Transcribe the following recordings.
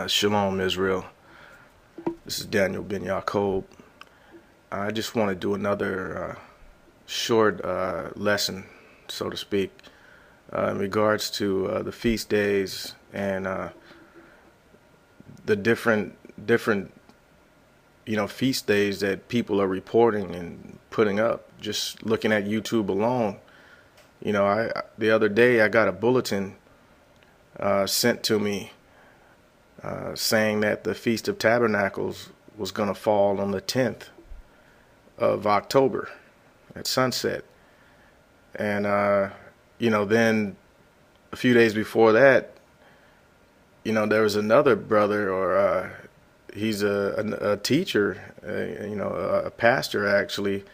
Shalom, Israel. This is Daniel Ben Yaakov. I just want to do another short lesson, so to speak, in regards to the feast days and the different feast days that people are reporting and putting up. Just looking at YouTube alone, I the other day I got a bulletin sent to me saying that the Feast of Tabernacles was going to fall on the 10th of October at sunset. And, then a few days before that, there was another brother, or he's a teacher, a pastor actually,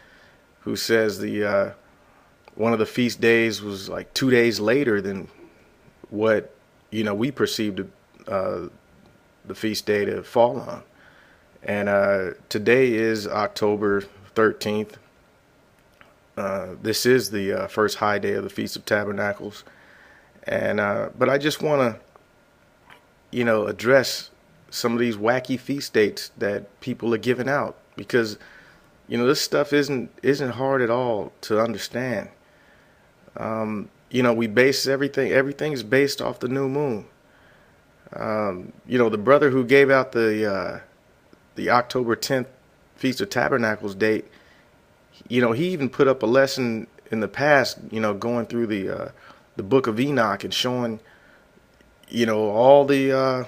who says the one of the feast days was like 2 days later than what, we perceived the feast day to fall on. And today is October 13th. This is the first high day of the Feast of Tabernacles. And but I just want to, address some of these wacky feast dates that people are giving out, because this stuff isn't hard at all to understand. We base everything is based off the new moon. The brother who gave out the October 10th Feast of Tabernacles date, he even put up a lesson in the past, going through the book of Enoch and showing, all the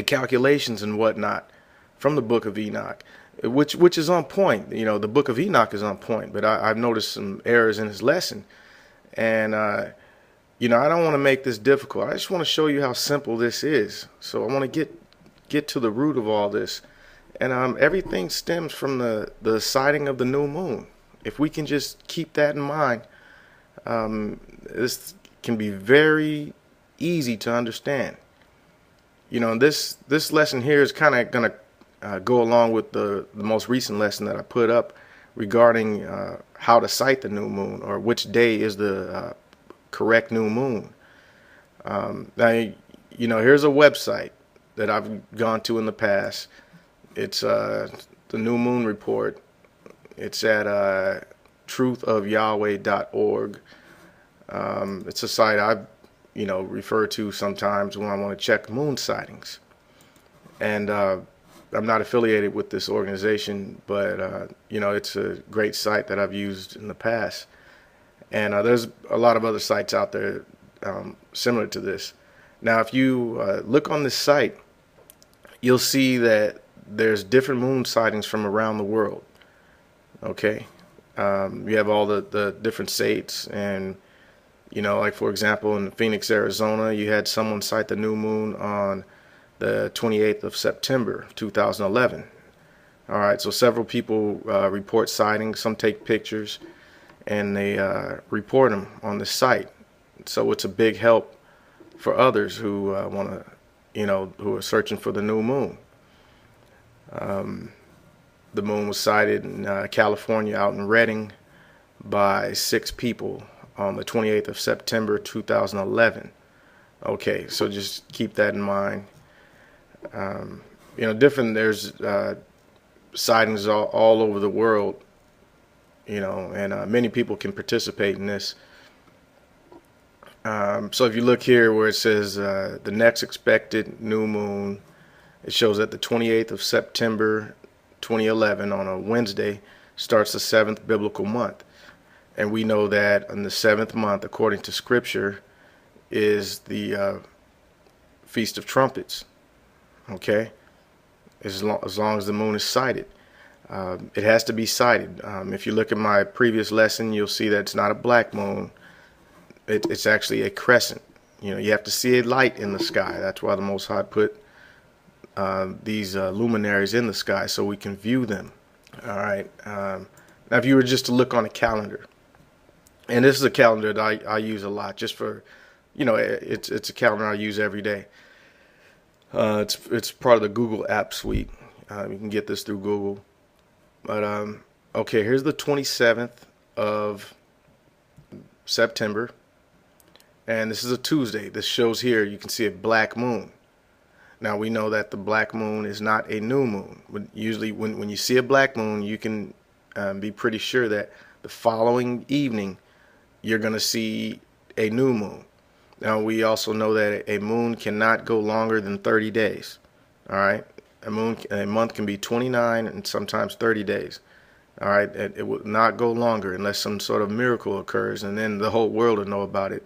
calculations and whatnot from the book of Enoch, which is on point. The book of Enoch is on point, but I've noticed some errors in his lesson. And I don't want to make this difficult. I just want to show you how simple this is. So I want to get to the root of all this. And everything stems from the sighting of the new moon. If we can just keep that in mind, this can be very easy to understand. This lesson here is kind of going to go along with the most recent lesson that I put up regarding how to sight the new moon, or which day is the correct new moon. Now, here's a website that I've gone to in the past. It's the New Moon Report. It's at truthofyahweh.org. It's a site I refer to sometimes when I want to check moon sightings. And I'm not affiliated with this organization, but it's a great site that I've used in the past. And there's a lot of other sites out there similar to this. Now, if you look on this site, you'll see that there's different moon sightings from around the world. Okay, you have all the different states, and like for example, in Phoenix, Arizona, you had someone sight the new moon on the 28th of September 2011. All right, so several people report sightings. Some take pictures and they report them on the site. So it's a big help for others who want to, who are searching for the new moon. The moon was sighted in California, out in Redding, by 6 people on the 28th of September 2011. Okay, so just keep that in mind. There's sightings all over the world, and many people can participate in this. So if you look here where it says the next expected new moon, it shows that the 28th of September 2011 on a Wednesday starts the 7th biblical month. And we know that in the 7th month, according to Scripture, is the Feast of Trumpets. Okay? As long as the moon is sighted. It has to be sighted. If you look at my previous lesson, you'll see that it's not a black moon. It's actually a crescent. You have to see a light in the sky. That's why the Most High put these luminaries in the sky, so we can view them. All right. Now, if you were just to look on a calendar, and this is a calendar that I use a lot, just for, it's a calendar I use every day. It's part of the Google app suite. You can get this through Google. But okay, here's the 27th of September, and this is a Tuesday. This shows here, you can see a black moon. Now we know that the black moon is not a new moon. Usually when you see a black moon, you can be pretty sure that the following evening you're going to see a new moon. Now we also know that a moon cannot go longer than 30 days. All right, a month can be 29 and sometimes 30 days. All right, it will not go longer unless some sort of miracle occurs, and then the whole world will know about it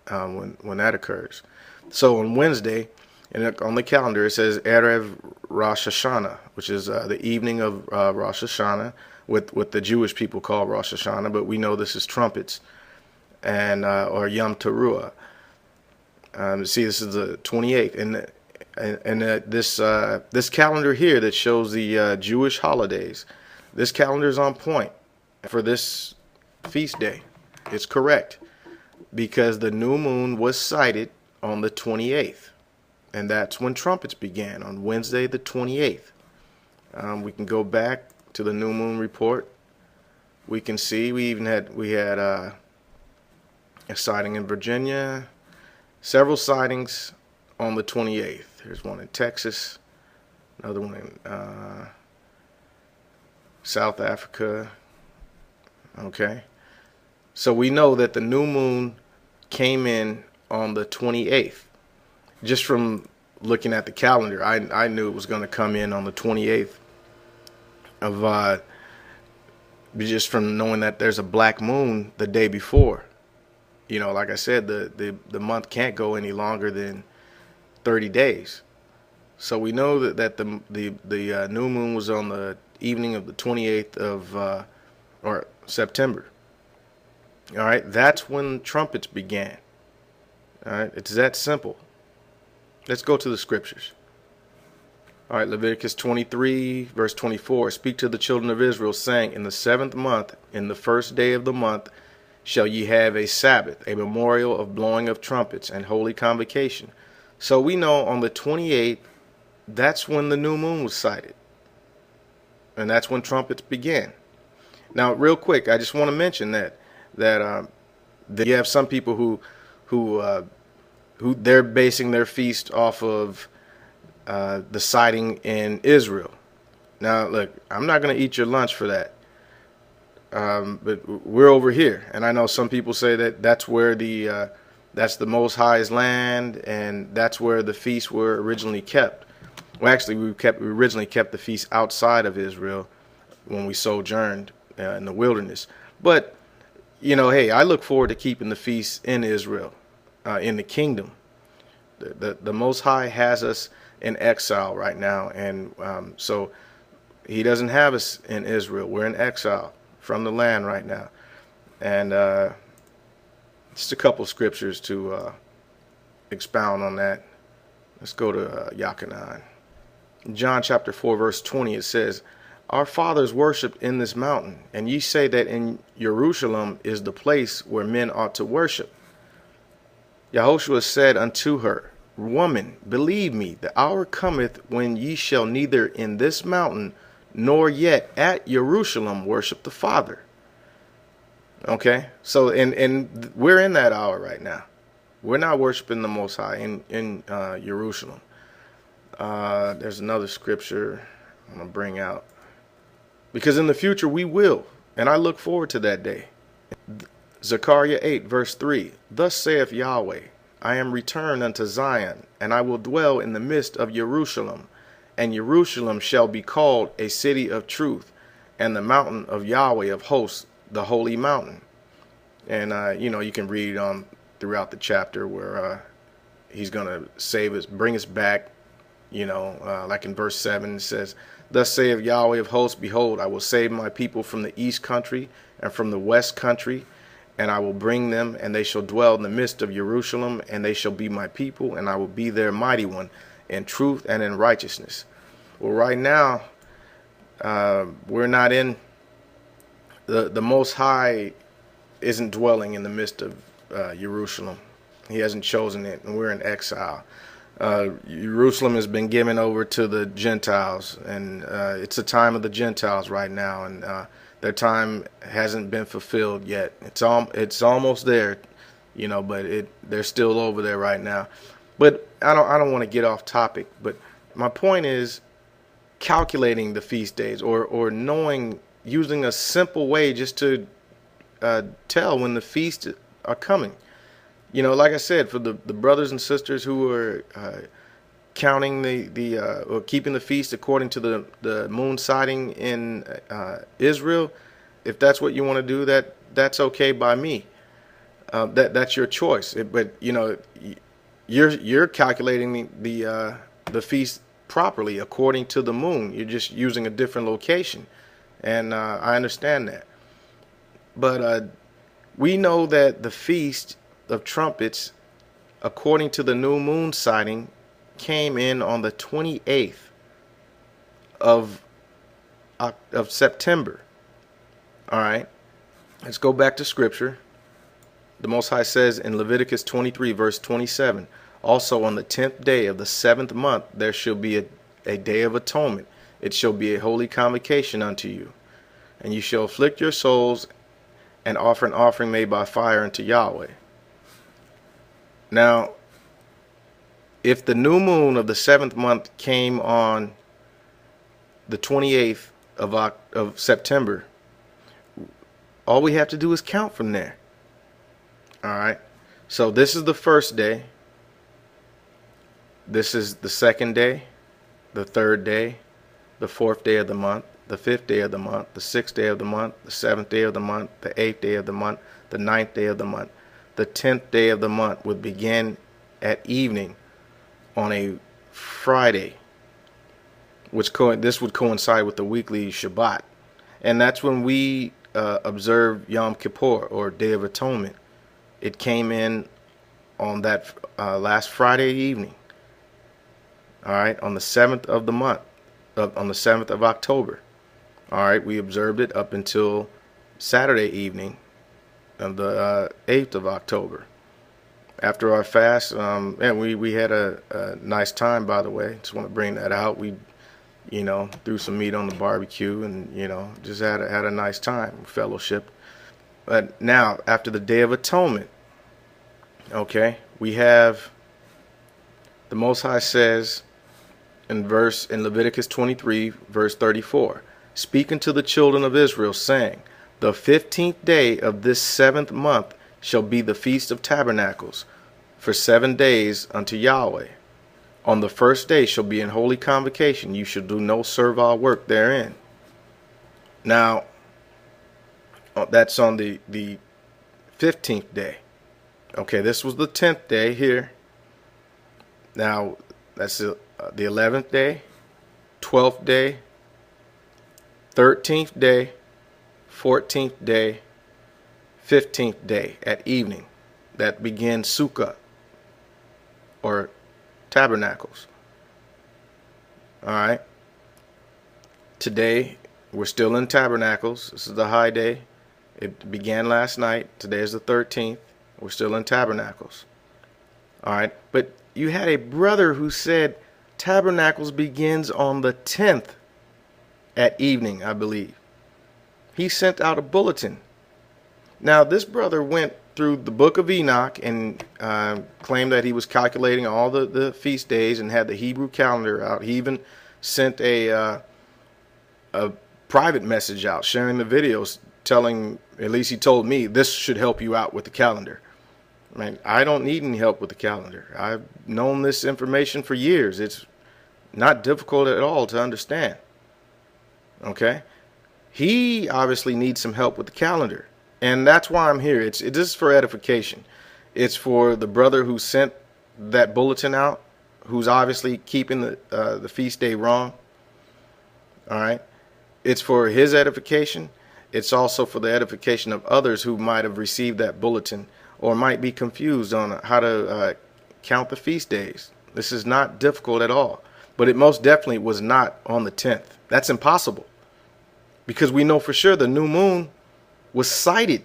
when that occurs. So on Wednesday, and on the calendar, it says Erev Rosh Hashanah, which is the evening of Rosh Hashanah, what the Jewish people call Rosh Hashanah, but we know this is trumpets, and or Yom Teruah. See, this is the 28th, and this calendar here that shows the Jewish holidays. This calendar is on point for this feast day. It's correct because the new moon was sighted on the 28th. And that's when trumpets began, on Wednesday the 28th. We can go back to the new moon report. We can see we had a sighting in Virginia, several sightings on the 28th. There's one in Texas, another one in South Africa. Okay, so we know that the new moon came in on the 28th. Just from looking at the calendar, I knew it was going to come in on the 28th of just from knowing that there's a black moon the day before. You know, like I said, the month can't go any longer than 30 days. So we know that the new moon was on the evening of the 28th of or September. All right, that's when trumpets began. All right, it's that simple. Let's go to the scriptures. All right, Leviticus 23, verse 24. Speak to the children of Israel, saying, in the 7th month, in the 1st day of the month, shall ye have a Sabbath, a memorial of blowing of trumpets, and holy convocation. So we know on the 28th, that's when the new moon was sighted. And that's when trumpets began. Now, real quick, I just want to mention that you have some people who they're basing their feast off of the sighting in Israel. Now, look, I'm not going to eat your lunch for that. But we're over here, and I know some people say that that's where that's the Most High's land, and that's where the feasts were originally kept. Well, actually, we originally kept the feast outside of Israel when we sojourned in the wilderness. But you know, hey, I look forward to keeping the feasts in Israel, in the kingdom. The Most High has us in exile right now, and so He doesn't have us in Israel. We're in exile from the land right now, and just a couple scriptures to expound on that. Let's go to Yachanan. In John chapter 4, verse 20, it says, our fathers worshipped in this mountain, and ye say that in Jerusalem is the place where men ought to worship. Yahushua said unto her, woman, believe me, the hour cometh when ye shall neither in this mountain nor yet at Jerusalem worship the Father. Okay, so and we're in that hour right now. We're not worshiping the Most High in Jerusalem. There's another scripture I'm going to bring out, because in the future we will, and I look forward to that day. Zechariah 8, verse 3, thus saith Yahweh, I am returned unto Zion, and I will dwell in the midst of Jerusalem, and Jerusalem shall be called a city of truth, and the mountain of Yahweh of hosts, the holy mountain. And you know, you can read on throughout the chapter where he's going to save us, bring us back. You know, like in verse 7, it says, thus saith Yahweh of hosts, behold, I will save my people from the east country and from the west country, and I will bring them, and they shall dwell in the midst of Jerusalem, and they shall be my people, and I will be their mighty one in truth and in righteousness. Well, right now, we're not in, the Most High isn't dwelling in the midst of Jerusalem. He hasn't chosen it, and we're in exile. Jerusalem has been given over to the Gentiles, and it's the time of the Gentiles right now, and their time hasn't been fulfilled yet. It's almost there, you know, but they're still over there right now. But I don't want to get off topic, but my point is calculating the feast days, or knowing, using a simple way just to tell when the feasts are coming. Like I said, for the brothers and sisters who are counting or keeping the feast according to the moon sighting in Israel, if that's what you want to do, that's okay by me. That's your choice. But you're calculating the feast properly according to the moon. You're just using a different location, and I understand that. But we know that the Feast of Trumpets, according to the new moon sighting, came in on the 28th of September. All right, let's go back to Scripture. The Most High says in Leviticus 23, verse 27, also on the 10th day of the 7th month there shall be a day of atonement. It shall be a holy convocation unto you. And you shall afflict your souls and offer an offering made by fire unto Yahweh. Now, if the new moon of the 7th month came on the 28th of September, all we have to do is count from there. All right. So this is the first day. This is the second day, the third day, the fourth day of the month, the fifth day of the month, the sixth day of the month, the seventh day of the month, the eighth day of the month, the ninth day of the month. The 10th day of the month would begin at evening on a Friday, this would coincide with the weekly Shabbat. And that's when we observe Yom Kippur, or Day of Atonement. It came in on that last Friday evening. All right, on the 7th of the month, on the 7th of October. All right, we observed it up until Saturday evening of the 8th of October. After our fast, and we had a nice time, by the way. Just want to bring that out. We, threw some meat on the barbecue, and just had a nice time, fellowship. But now, after the Day of Atonement, okay, we have the Most High says in Leviticus 23, verse 34, speaking to the children of Israel, saying, the 15th day of this 7th month shall be the Feast of Tabernacles, for 7 days unto Yahweh. On the first day shall be an holy convocation. You shall do no servile work therein. Now, that's on the 15th day. Okay, this was the 10th day here. Now, that's the 11th day, 12th day, 13th day, 14th day, 15th day at evening. That begins Succot, or Tabernacles. All right. Today, we're still in Tabernacles. This is the high day. It began last night. Today is the 13th. We're still in Tabernacles. All right. But you had a brother who said Tabernacles begins on the 10th at evening, I believe. He sent out a bulletin. Now, this brother went through the book of Enoch and claimed that he was calculating all the feast days and had the Hebrew calendar out. He even sent a private message out sharing the videos, telling, at least he told me, this should help you out with the calendar. I mean, I don't need any help with the calendar. I've known this information for years. It's not difficult at all to understand. Okay? He obviously needs some help with the calendar. And that's why I'm here. This is for edification. It's for the brother who sent that bulletin out, who's obviously keeping the feast day wrong. All right? It's for his edification. It's also for the edification of others who might have received that bulletin or might be confused on how to count the feast days. This is not difficult at all. But it most definitely was not on the 10th. That's impossible. Because we know for sure the new moon was sighted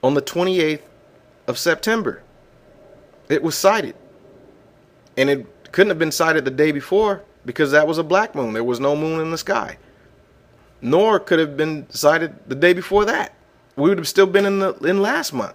on the 28th of September. It was sighted. And it couldn't have been sighted the day before because that was a black moon. There was no moon in the sky. Nor could have been sighted the day before that. We would have still been in last month.